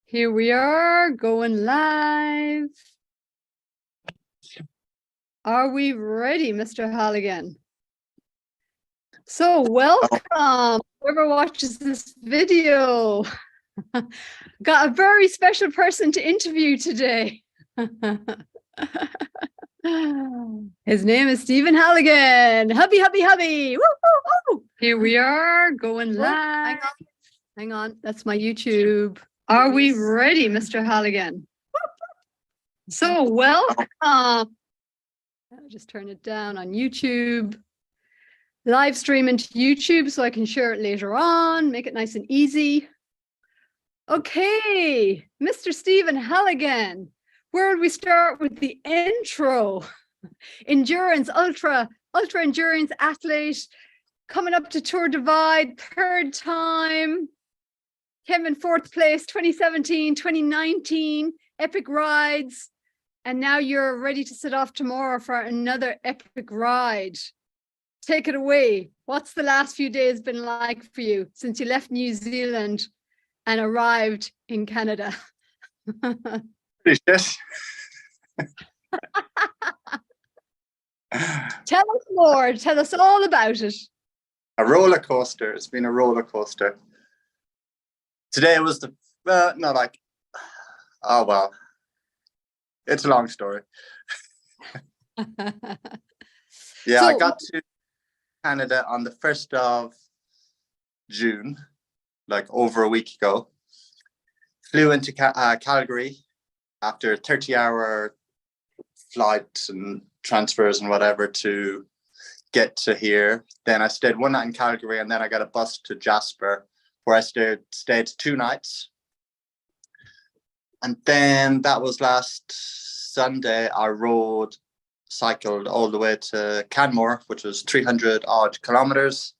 Here we are going live. Are we ready, Mr. Halligan? So welcome, whoever watches this video. Got a very special person to interview today. His name is Steve Halligan. Hubby, hubby, hubby. Woo, woo, woo. Here we are going live. Hang on, that's my YouTube. Are we ready, Mr. Halligan? So welcome. I'll just turn it down on YouTube. Live stream into YouTube so I can share it later on, make it nice and easy. Okay, Mr. Stephen Halligan, where would we start with the intro? Endurance, ultra endurance athlete, coming up to Tour Divide, third time. Came in fourth place, 2017, 2019, epic rides. And now you're ready to set off tomorrow for another epic ride. Take it away. What's the last few days been like for you since you left New Zealand and arrived in Canada? Pretty shit. Tell us more. Tell us all about it. A roller coaster. It's been a roller coaster. Today was the, oh, well, it's a long story. Yeah, so, I got to Canada on the 1st of June, like over a week ago. Flew into Calgary after a 30-hour flight and transfers and whatever to get to here. Then I stayed one night in Calgary and then I got a bus to Jasper, where I stayed 2 nights. And then that was last Sunday. I cycled all the way to Hanmer, which was 300 odd kilometers.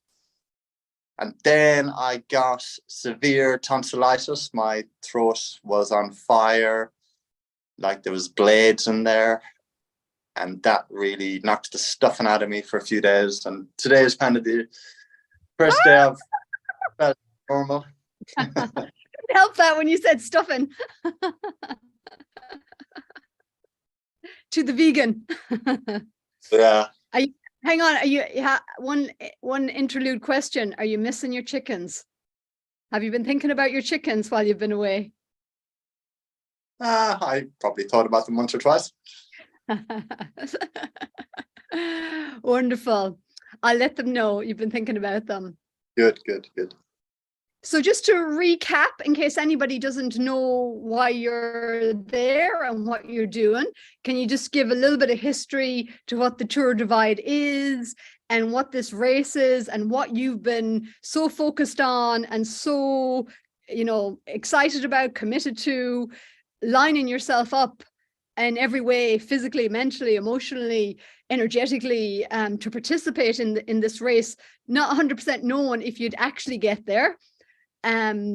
And then I got severe tonsillitis. My throat was on fire, like there was blades in there. And that really knocked the stuffing out of me for a few days. And today is kind of the first day I've felt normal. Help that when you said stuffing. To the vegan. Yeah. Hang on. Are you one interlude question? Are you missing your chickens? Have you been thinking about your chickens while you've been away? I probably thought about them once or twice. Wonderful. I'll let them know you've been thinking about them. Good. So just to recap, in case anybody doesn't know why you're there and what you're doing, can you just give a little bit of history to what the Tour Divide is and what this race is and what you've been so focused on and so, excited about, committed to, lining yourself up in every way, physically, mentally, emotionally, energetically, to participate in this race, not 100% knowing if you'd actually get there.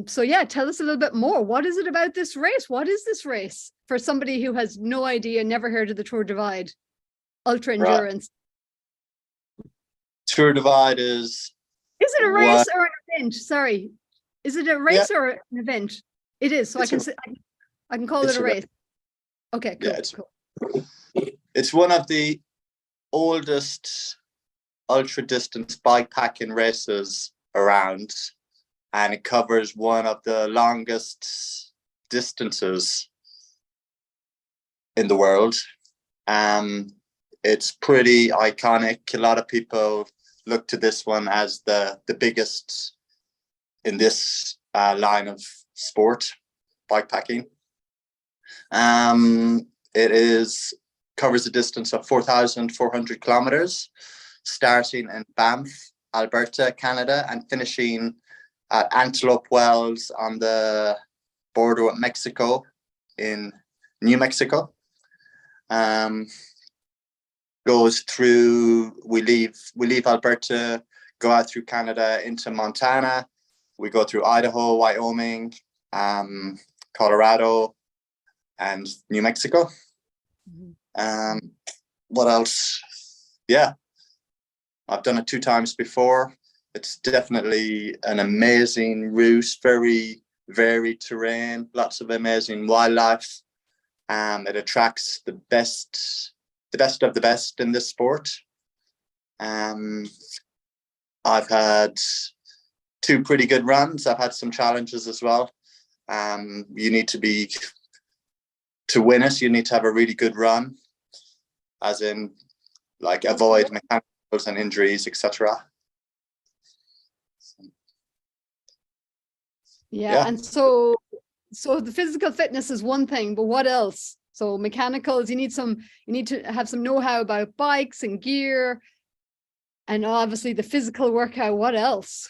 So yeah, tell us a little bit more. What is it about this race? What is this race for somebody who has no idea, never heard of the Tour Divide, ultra endurance? Right. Tour Divide is it a race or an event? Sorry, is it a race or an event? It is. So I can call it a race. Okay, cool. Yeah, cool. It's one of the oldest ultra distance bikepacking races around. And it covers one of the longest distances in the world. It's pretty iconic. A lot of people look to this one as the biggest in this line of sport, bikepacking. It covers a distance of 4,400 kilometers, starting in Banff, Alberta, Canada, and finishing at Antelope Wells on the border with Mexico in New Mexico. Goes through, we leave Alberta, go out through Canada into Montana. We go through Idaho, Wyoming, Colorado, and New Mexico. What else? Yeah, I've done it 2 times before. It's definitely an amazing route, very varied terrain, lots of amazing wildlife. It attracts the best of the best in this sport. I've had 2 pretty good runs. I've had some challenges as well. You need to win it, you need to have a really good run, as in like avoid mechanicals and injuries, etc. Yeah, and so the physical fitness is one thing, but what else? So mechanicals, you need to have some know-how about bikes and gear, and obviously the physical workout. What else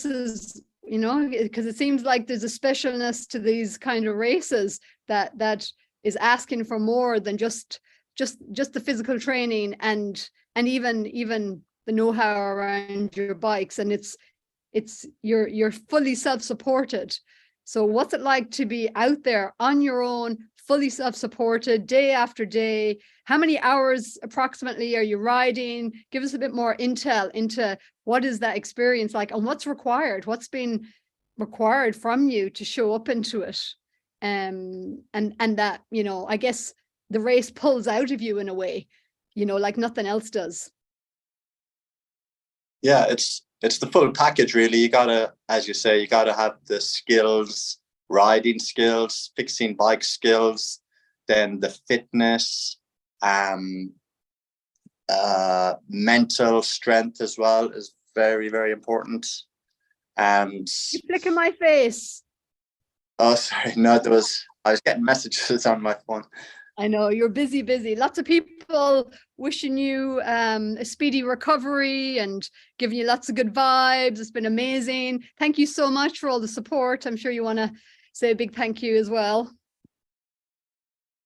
is, because it seems like there's a specialness to these kind of races that is asking for more than just the physical training and even the know-how around your bikes, and you're fully self-supported. So what's it like to be out there on your own, fully self-supported, day after day? How many hours approximately are you riding? Give us a bit more intel into what is that experience like, and what's been required from you to show up into it. And that, I guess the race pulls out of you in a way, like nothing else does. Yeah, it's the full package, really. You gotta, as you say, you gotta have the skills, riding skills, fixing bike skills, then the fitness, mental strength as well is very, very important. And you're flicking my face. Oh, sorry, no, I was getting messages on my phone. I know you're busy. Lots of people wishing you a speedy recovery and giving you lots of good vibes. It's been amazing. Thank you so much for all the support. I'm sure you want to say a big thank you as well.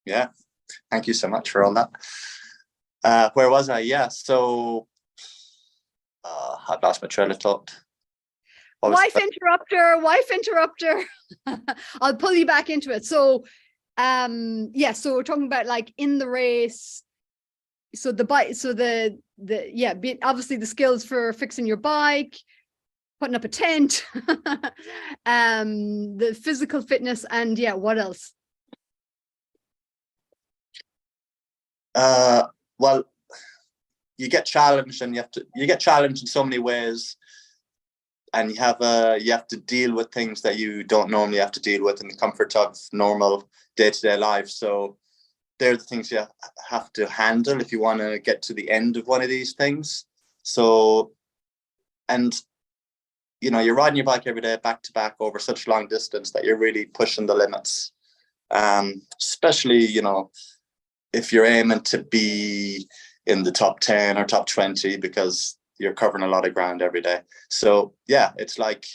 Yeah, thank you so much for all that. Where was I? Yeah, so I've lost my train of thought. Wife interrupter. I'll pull you back into it. So so we're talking about like in the race, so the bike, so obviously the skills for fixing your bike, putting up a tent, the physical fitness, and what else? Well, you get challenged, and you get challenged in so many ways, and you have to deal with things that you don't normally have to deal with in the comfort of normal day-to-day life. So they're the things you have to handle if you want to get to the end of one of these things. So, and you're riding your bike every day back to back over such long distance that you're really pushing the limits. Especially, if you're aiming to be in the top 10 or top 20, because you're covering a lot of ground every day. So yeah, it's like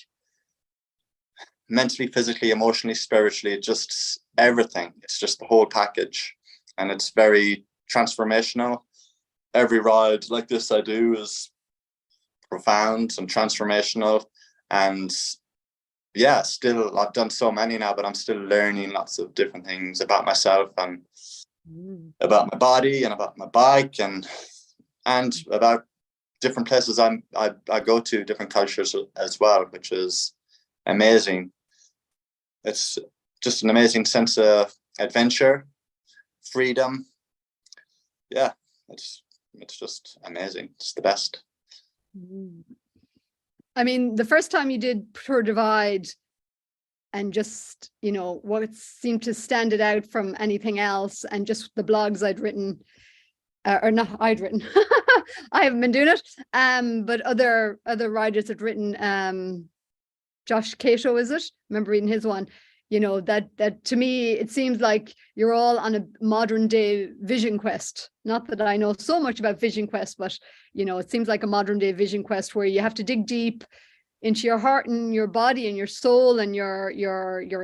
mentally, physically, emotionally, spiritually, just everything. It's just the whole package, and it's very transformational. Every ride like this I do is profound and transformational, and still I've done so many now, but I'm still learning lots of different things about myself and about my body and about my bike and about different places I go to, different cultures as well, which is amazing. It's just an amazing sense of adventure, freedom. Yeah, it's just amazing. It's the best. I mean, the first time you did Tour Divide, and just, what seemed to stand it out from anything else, and just the blogs I'd written, or not I'd written, I haven't been doing it, but other riders had written, Josh Cato, is it? I remember reading his one. That to me, it seems like you're all on a modern day vision quest. Not that I know so much about vision quest, but it seems like a modern day vision quest where you have to dig deep into your heart and your body and your soul and your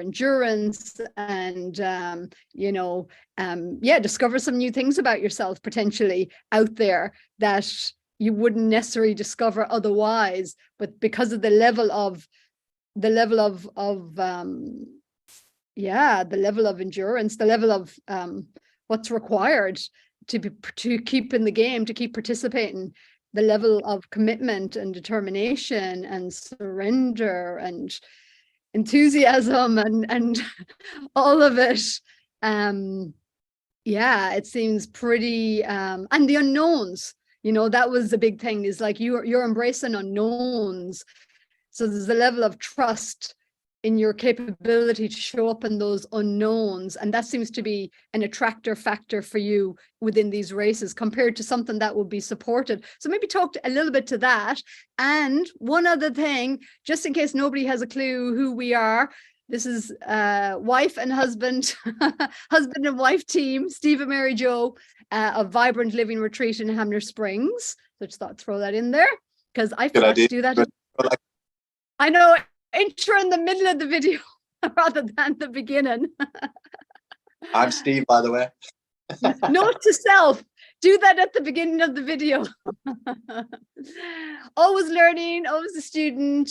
endurance, and discover some new things about yourself potentially out there that you wouldn't necessarily discover otherwise. But because of the level of endurance, the level of what's required to keep in the game, to keep participating, the level of commitment and determination and surrender, and enthusiasm and all of it. Yeah, it seems pretty, and the unknowns, that was the big thing, is like you're embracing unknowns. So there's a level of trust in your capability to show up in those unknowns. And that seems to be an attractor factor for you within these races compared to something that would be supported. So maybe talk a little bit to that. And one other thing, just in case nobody has a clue who we are, this is wife and husband, husband and wife team, Steve and Mary Jo, of Vibrant Living Retreat in Hanmer Springs. So just thought I'd throw that in there because I forgot to do that. I know, intro in the middle of the video rather than the beginning. I'm Steve, by the way. Note to self, do that at the beginning of the video. Always learning, always a student.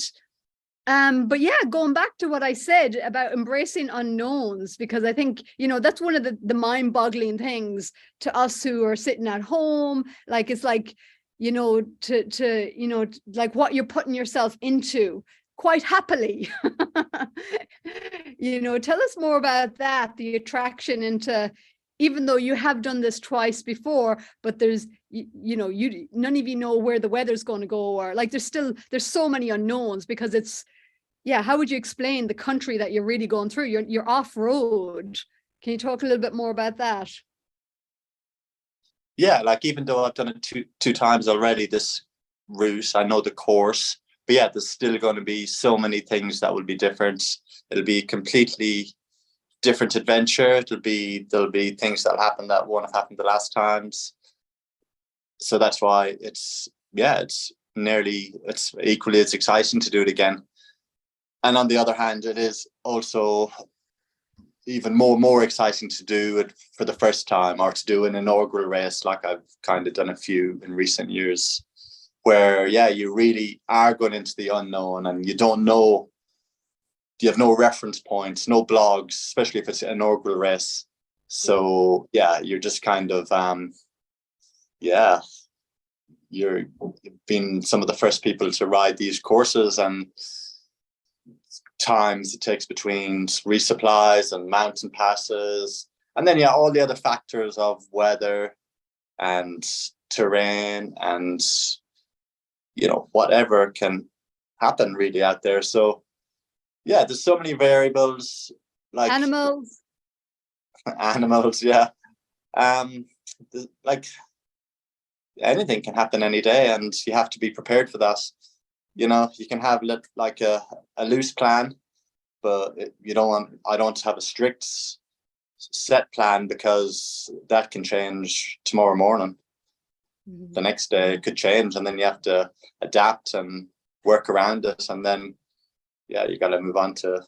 But yeah, going back to what I said about embracing unknowns, because I think, that's one of the mind-boggling things to us who are sitting at home. Like, it's like, like what you're putting yourself into quite happily. Tell us more about that, the attraction into, even though you have done this twice before, but there's, none of you know where the weather's going to go, or like there's so many unknowns, because it's, yeah, how would you explain the country that you're really going through? You're off-road. Can you talk a little bit more about that? Yeah, like even though I've done it two times already, this route, I know the course, but yeah, there's still going to be so many things that will be different. It'll be completely different adventure. There'll be things that happen that won't have happened the last times. So that's why it's equally as exciting to do it again. And on the other hand, it is also even more exciting to do it for the first time, or to do an inaugural race like I've kind of done a few in recent years, where, yeah, you really are going into the unknown and you don't know, you have no reference points, no blogs, especially if it's an inaugural race. So, yeah, you're just kind of, you've been some of the first people to ride these courses, and times it takes between resupplies and mountain passes, and then all the other factors of weather and terrain and whatever can happen really out there. So yeah, there's so many variables, like animals, yeah. Like anything can happen any day, and you have to be prepared for that. You can have like a loose plan, but I don't have a strict set plan, because that can change tomorrow morning. Mm-hmm. The next day it could change, and then you have to adapt and work around it. And then, yeah, you got to move on to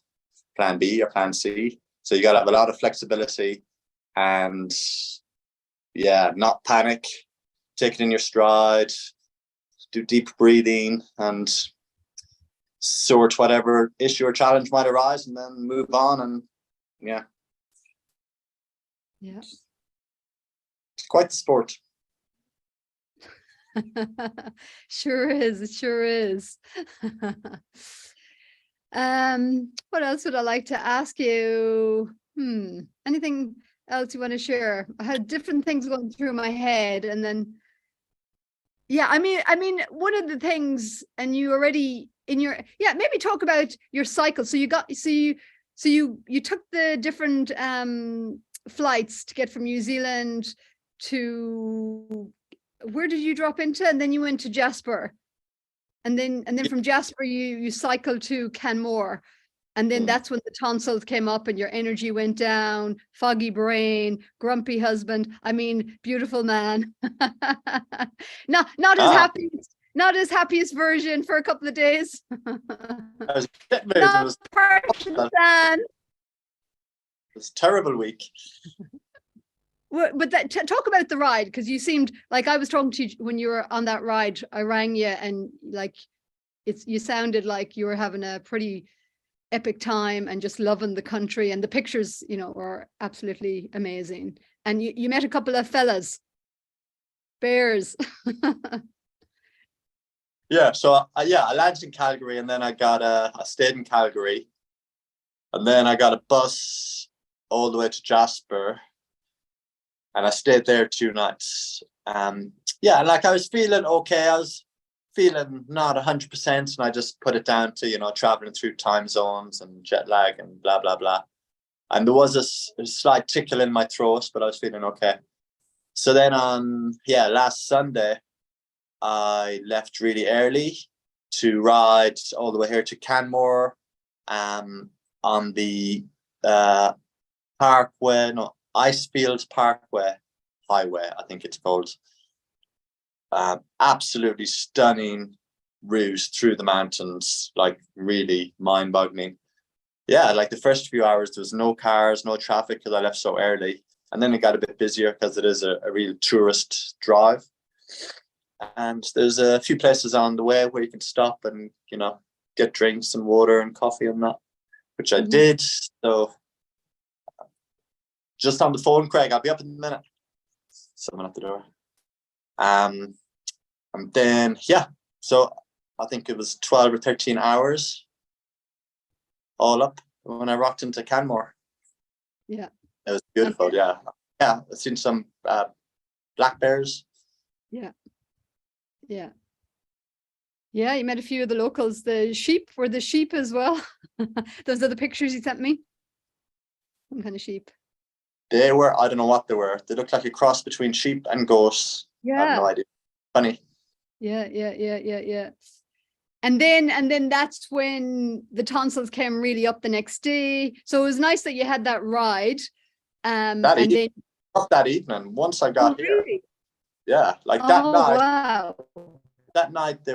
plan B or plan C. So you got to have a lot of flexibility and, yeah, not panic, take it in your stride, do deep breathing and sort whatever issue or challenge might arise, and then move on. And yeah, it's quite the sport. Sure is, it sure is. What else would I like to ask you? Anything else you want to share? I had different things going through my head, and then yeah, I mean one of the things, and you already in your, maybe talk about your cycle. So you took the different flights to get from New Zealand to, where did you drop into? And then you went to Jasper, and then from Jasper you cycled to Canmore, and then that's when the tonsils came up and your energy went down, foggy brain, grumpy husband. I mean, beautiful man. Not his happiest version for a couple of days. It was a terrible week. But talk about the ride, because you seemed like, I was talking to you when you were on that ride. I rang you, and like you sounded like you were having a pretty epic time and just loving the country, and the pictures, were absolutely amazing. And you met a couple of fellas, bears. Yeah, so I landed in Calgary, and then I stayed in Calgary, And then I got a bus all the way to Jasper, and I stayed there 2 nights. Yeah, like I was feeling okay. I was feeling not 100%, and I just put it down to, you know, traveling through time zones and jet lag and blah, blah, blah. And there was a slight tickle in my throat, but I was feeling okay. So then last Sunday, I left really early to ride all the way here to Canmore, on the Icefields Parkway Highway, I think it's called. Absolutely stunning route through the mountains, like really mind-boggling. Yeah, like the first few hours there was no cars, no traffic because I left so early, and then it got a bit busier because it is a real tourist drive, and there's a few places on the way where you can stop and, you know, get drinks and water and coffee and that, which I did. So just on the phone, Craig, I'll be up in a minute. Someone at the door. And then, yeah, so I think it was 12 or 13 hours all up when I rocked into Canmore. Yeah. It was beautiful, yeah. Yeah, I've seen some black bears. Yeah. Yeah. Yeah, you met a few of the locals. The sheep, were the sheep as well? Those are the pictures you sent me? Some kind of sheep. They were, I don't know what they were. They looked like a cross between sheep and goats. Yeah. I have no idea. Funny. Yeah. And then that's when the tonsils came really up the next day. So it was nice that you had that ride. Not that evening, once I got here. Really? Yeah, like that night. Wow. That night they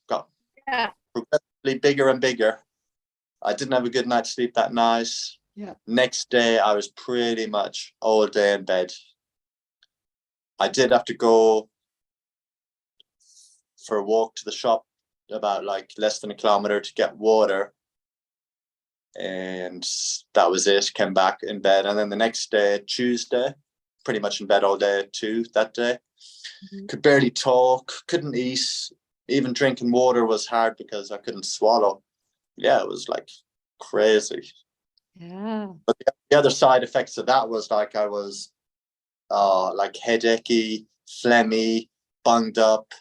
got progressively bigger and bigger. I didn't have a good night's sleep that night. Yeah. Next day I was pretty much all day in bed. I did have to go for a walk to the shop, about like less than a kilometer, to get water, and that was it. Came back in bed, and then the next day, Tuesday, pretty much in bed all day too that day. Could barely talk, couldn't eat, even drinking water was hard because I couldn't swallow. Yeah, it was like crazy. Yeah. But the other side effects of that was like I was like headachy, phlegmy, bunged up.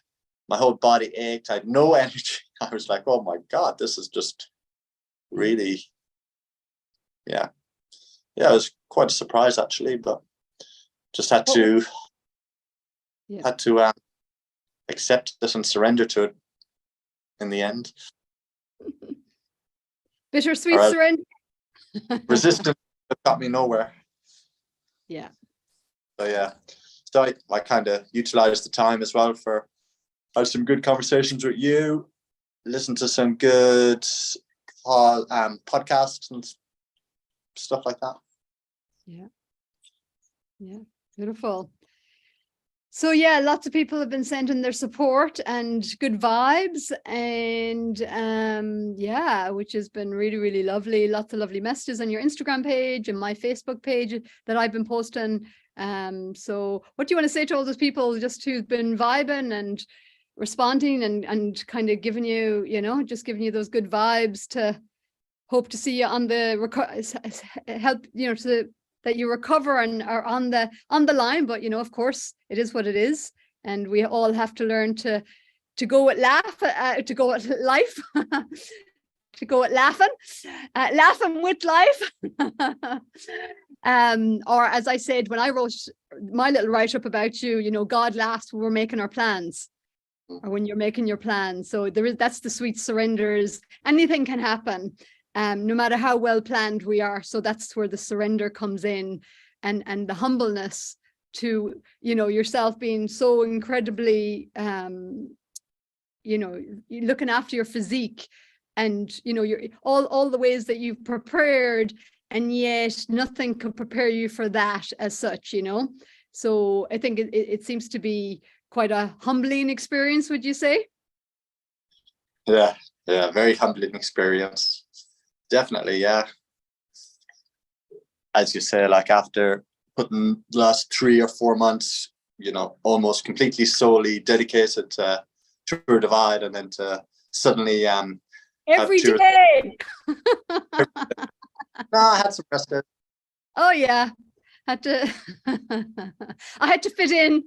My whole body ached. I had no energy. I was like, oh my God, this is just really, yeah. Yeah, it was quite a surprise actually, but just had to accept this and surrender to it in the end. Bittersweet surrender. Resistance got me nowhere. Yeah. So yeah, so I kind of utilized the time as well for have some good conversations with you, listen to some good podcasts and stuff like that. Yeah, beautiful. So yeah, lots of people have been sending their support and good vibes, and which has been really, really lovely. Lots of lovely messages on your Instagram page and my Facebook page that I've been posting. So what do you want to say to all those people just who've been vibing and responding and kind of giving you, just giving you those good vibes to hope to see you on the help, to that you recover and are on the line. But of course it is what it is, and we all have to learn to go at to go at life to go at laughing with life. Or as I said when I wrote my little write-up about you, God laughs when we're making our plans, or when you're making your plans. So that's the sweet surrenders. Anything can happen. No matter how well planned we are. So that's where the surrender comes in, and the humbleness to, yourself being so incredibly, looking after your physique, and, you're all the ways that you've prepared, and yet nothing could prepare you for that as such, So I think it seems to be quite a humbling experience, would you say? Yeah, very humbling experience. Definitely, yeah. As you say, like after putting the last 3 or 4 months, almost completely solely dedicated to Tour Divide, and then to suddenly every day. No, I had some rest days. Oh yeah, had to. I had to fit in.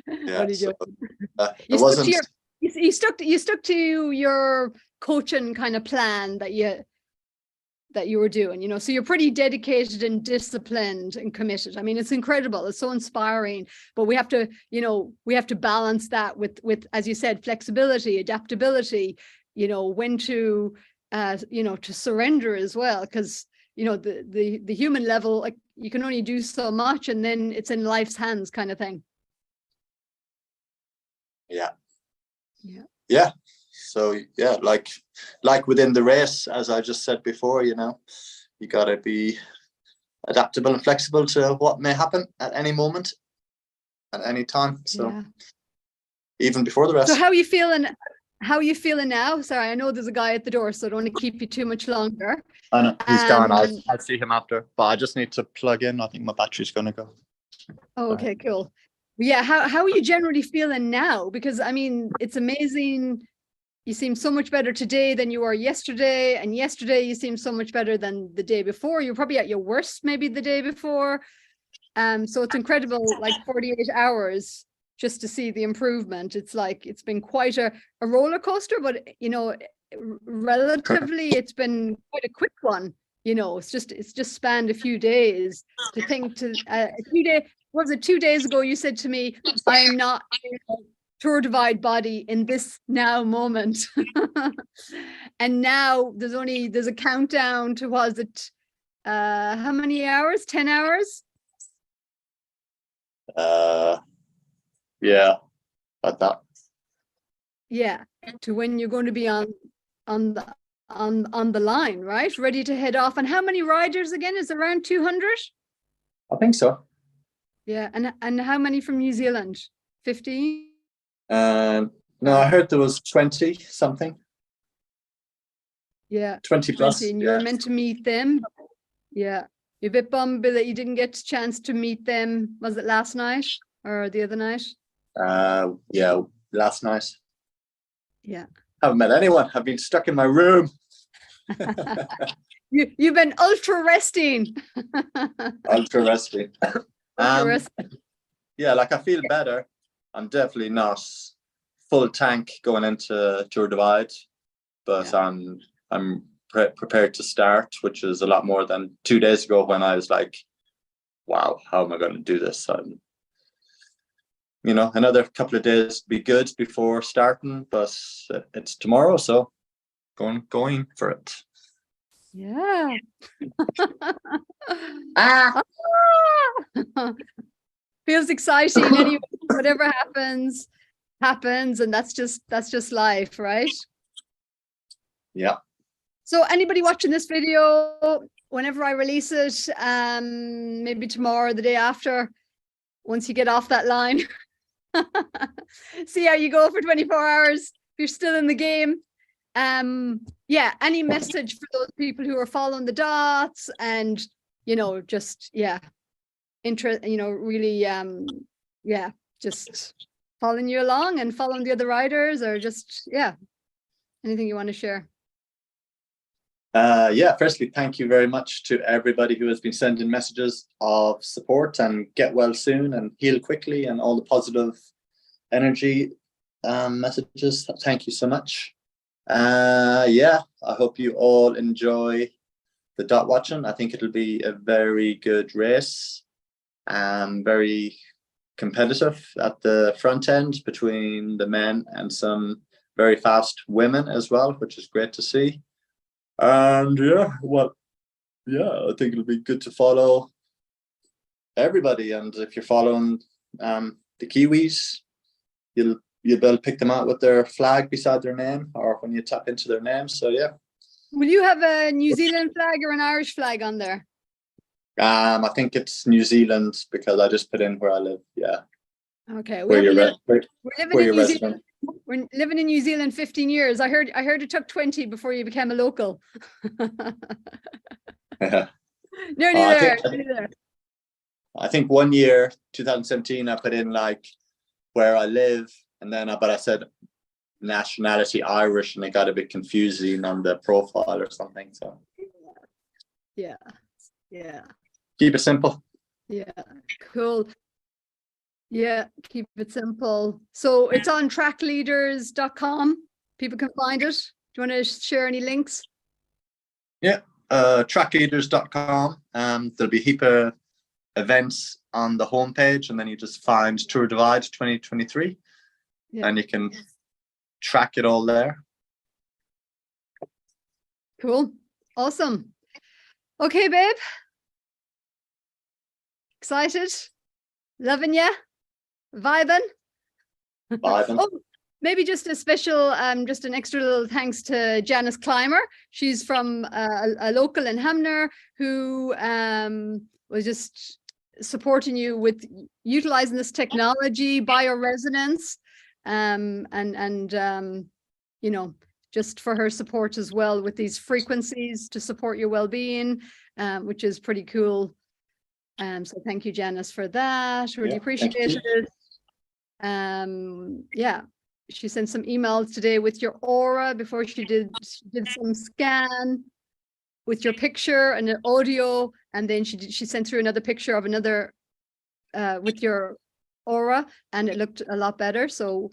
Yeah, Only so joking. it You stuck to wasn't. your. You stuck to your coaching kind of plan that you were doing, you know, so you're pretty dedicated and disciplined and committed. I mean, it's incredible. It's so inspiring, but we have to, you know, we have to balance that with, as you said, flexibility, adaptability, you know, when to, you know, to surrender as well. Because, you know, the human level, like you can only do so much and then it's in life's hands kind of thing. Yeah. Yeah. Yeah. So yeah, like within the race, as I just said before, you know, you got to be adaptable and flexible to what may happen at any moment, at any time. So Yeah. even before the race. So how are you feeling? How are you feeling now? Sorry, I know there's a guy at the door, so I don't want to keep you too much longer. I know he's gone. I'll see him after, but I just need to plug in. I think my battery's going to go. Oh, okay, cool. Yeah, how are you generally feeling now? Because I mean, it's amazing. You seem so much better today than you were yesterday, and yesterday you seem so much better than the day before. You're probably at your worst maybe the day before. So it's incredible, like 48 hours just to see the improvement. It's like it's been quite a roller coaster, but you know, relatively it's been quite a quick one. You know, it's just spanned a few days. To think to a few days, was it 2 days ago you said to me, I am not Tour Divide body in this now moment. And now there's a countdown to, was it how many hours? 10 hours? Yeah, like that. Yeah, to when you're going to be on the line, right? Ready to head off. And how many riders again? Is it around 200? I think so. Yeah, and how many from New Zealand? 15? No, I heard there was 20 something. Yeah, 20 plus. 20, and you were meant to meet them. Yeah, you're a bit bummed that you didn't get a chance to meet them. Was it last night or the other night? Yeah, last night. Yeah. Haven't met anyone. I've been stuck in my room. You've been ultra resting. Ultra resting. Ultra resting. Yeah, like I feel better. I'm definitely not full tank going into Tour Divide, but yeah. I'm prepared to start, which is a lot more than 2 days ago when I was like, wow, how am I going to do this? You know, another couple of days to be good before starting, but it's tomorrow, so going for it. Yeah. Feels exciting anyway. Whatever happens, and that's just life, right? Yeah. So anybody watching this video, whenever I release it, maybe tomorrow or the day after, once you get off that line, see how you go for 24 hours. If you're still in the game. Yeah, any message for those people who are following the dots and, you know, just, yeah, you know, really, yeah, just following you along and following the other riders, or just, yeah, anything you want to share? Yeah, firstly, thank you very much to everybody who has been sending messages of support and get well soon and heal quickly and all the positive energy messages. Thank you so much. Yeah, I hope you all enjoy the dot watching. I think it'll be a very good race and very competitive at the front end between the men and some very fast women as well, which is great to see. And yeah, I think it'll be good to follow everybody. And if you're following the Kiwis, you'll be able to pick them out with their flag beside their name, or when you tap into their name. So yeah. Will you have a New Zealand flag or an Irish flag on there? I think it's New Zealand because I just put in where I live. Yeah. Okay. We're living in New Zealand 15 years. I heard it took 20 before you became a local. Yeah. Nearly there. I think 1 year, 2017, I put in like where I live, and then but I said nationality Irish, and it got a bit confusing on the profile or something. So Yeah. Yeah. Keep it simple. Yeah. Cool. Yeah. Keep it simple. So it's on trackleaders.com. People can find it. Do you want to share any links? Yeah. Trackleaders.com. There'll be a heap of events on the homepage, and then you just find Tour Divide 2023, and you can track it all there. Cool. Awesome. Okay, babe. Excited? Loving ya? Vibing? Oh, maybe just a special, just an extra little thanks to Janice Clymer. She's from a local in Hanmer who was just supporting you with utilizing this technology, bioresonance, you know, just for her support as well with these frequencies to support your well-being, which is pretty cool. So thank you, Janice, for that. Really appreciate it. Yeah, she sent some emails today with your aura before she did some scan with your picture and the audio, and then she sent through another picture of another with your aura, and it looked a lot better. So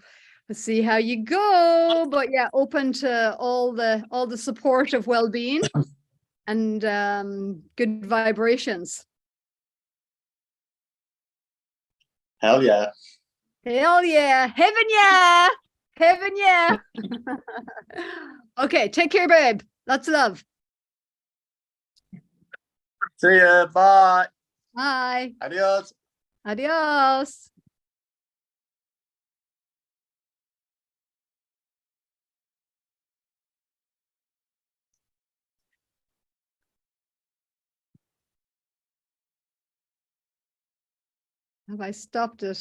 let's see how you go. But yeah, open to all the support of well-being and good vibrations. Hell yeah. Hell yeah. Heaven yeah. Heaven yeah. Okay, take care, babe. Lots of love. See ya. Bye. Bye. Adios. Adios. Have I stopped it?